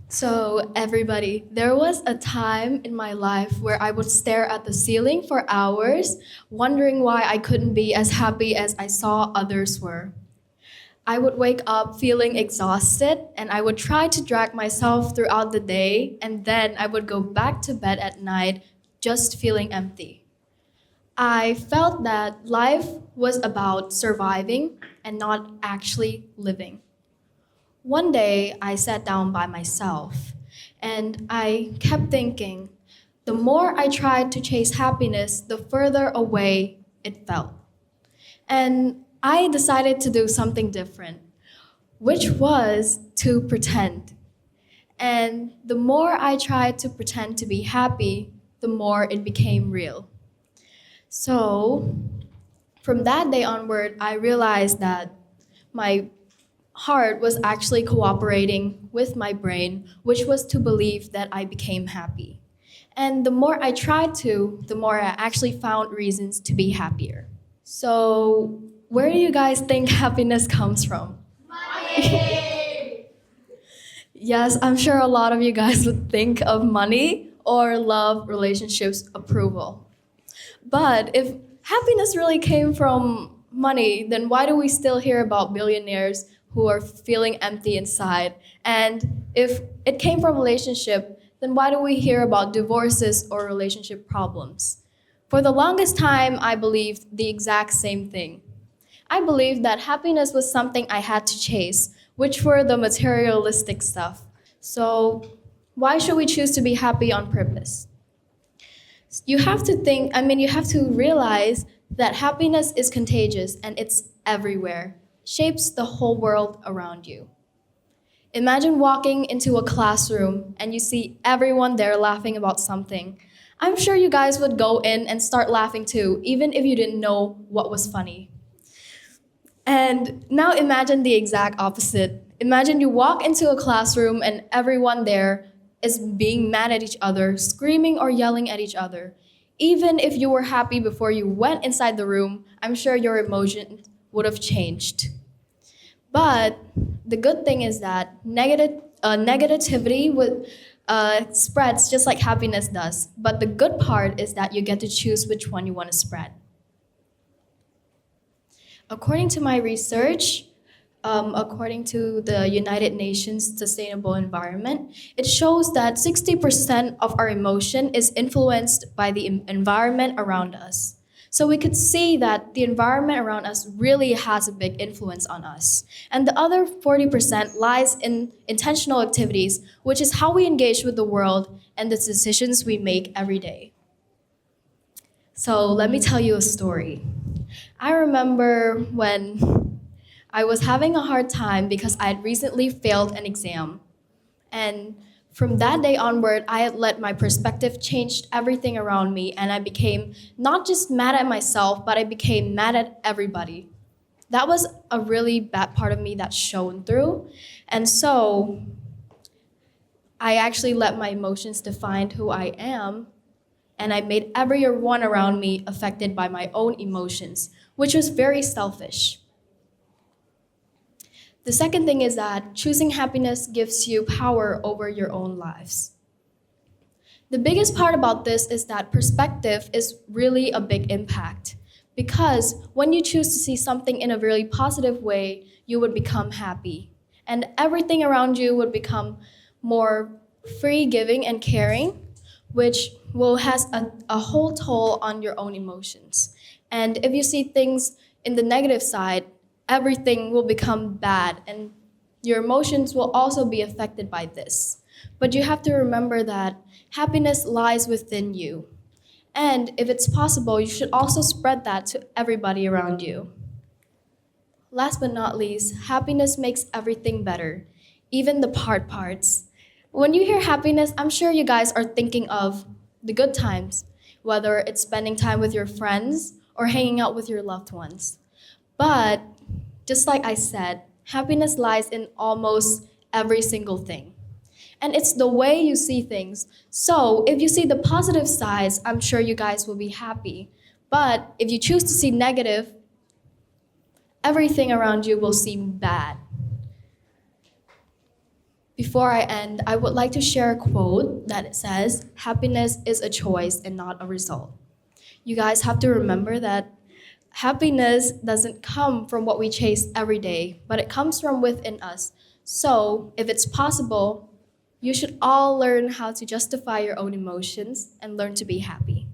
So, everybody, there was a time in my life where I would stare at the ceiling for hours, wondering why I couldn't be as happy as I saw others were. I would wake up feeling exhausted, and I would try to drag myself throughout the day, and then I would go back to bed at night just feeling empty. I felt that life was about surviving and not actually living. One day, I sat down by myself and I kept thinking, the more I tried to chase happiness, the further away it felt. And I decided to do something different, which was to pretend. And the more I tried to pretend to be happy, the more it became real. So, from that day onward, I realized that my heart was actually cooperating with my brain, which was to believe that I became happy. And the more I tried to, the more I actually found reasons to be happier. So, where do you guys think happiness comes from? Yes, I'm sure a lot of you guys would think of money or love, relationships, approval. But if happiness really came from money, then why do we still hear about billionaires who are feeling empty inside? And if it came from relationship, then why do we hear about divorces or relationship problems? For the longest time, I believed the exact same thing. I believed that happiness was something I had to chase, which were the materialistic stuff. So, why should we choose to be happy on purpose? You have to think, you have to realize that happiness is contagious and it's everywhere, shapes the whole world around you. Imagine walking into a classroom and you see everyone there laughing about something. I'm sure you guys would go in and start laughing too, even if you didn't know what was funny. And now imagine the exact opposite. Imagine you walk into a classroom and everyone there is being mad at each other, screaming or yelling at each other. Even if you were happy before you went inside the room, I'm sure your emotion would have changed. But the good thing is that negativity spreads just like happiness does. But the good part is that you get to choose which one you want to spread. According to my research, according to the United Nations Sustainable Environment, it shows that 60% of our emotion is influenced by the environment around us. So we could see that the environment around us really has a big influence on us. And the other 40% lies in intentional activities, which is how we engage with the world and the decisions we make every day. So let me tell you a story. I remember when I was having a hard time because I had recently failed an exam. And from that day onward, I had let my perspective change everything around me, and I became not just mad at myself, but I became mad at everybody. That was a really bad part of me that shone through. And so I actually let my emotions define who I am, and I made everyone around me affected by my own emotions, which was very selfish. The second thing is that choosing happiness gives you power over your own lives. The biggest part about this is that perspective is really a big impact. Because when you choose to see something in a really positive way, you would become happy. And everything around you would become more free giving and caring, which will has a whole toll on your own emotions. And if you see things in the negative side, everything will become bad and your emotions will also be affected by this. But you have to remember that happiness lies within you. And if it's possible, you should also spread that to everybody around you. Last but not least, happiness makes everything better, even the parts. When you hear happiness, I'm sure you guys are thinking of the good times, whether it's spending time with your friends or hanging out with your loved ones. But just like I said, happiness lies in almost every single thing. And it's the way you see things. So if you see the positive sides, I'm sure you guys will be happy. But if you choose to see negative, everything around you will seem bad. Before I end, I would like to share a quote that says, "Happiness is a choice and not a result." You guys have to remember that happiness doesn't come from what we chase every day, but it comes from within us. So, if it's possible, you should all learn how to justify your own emotions and learn to be happy.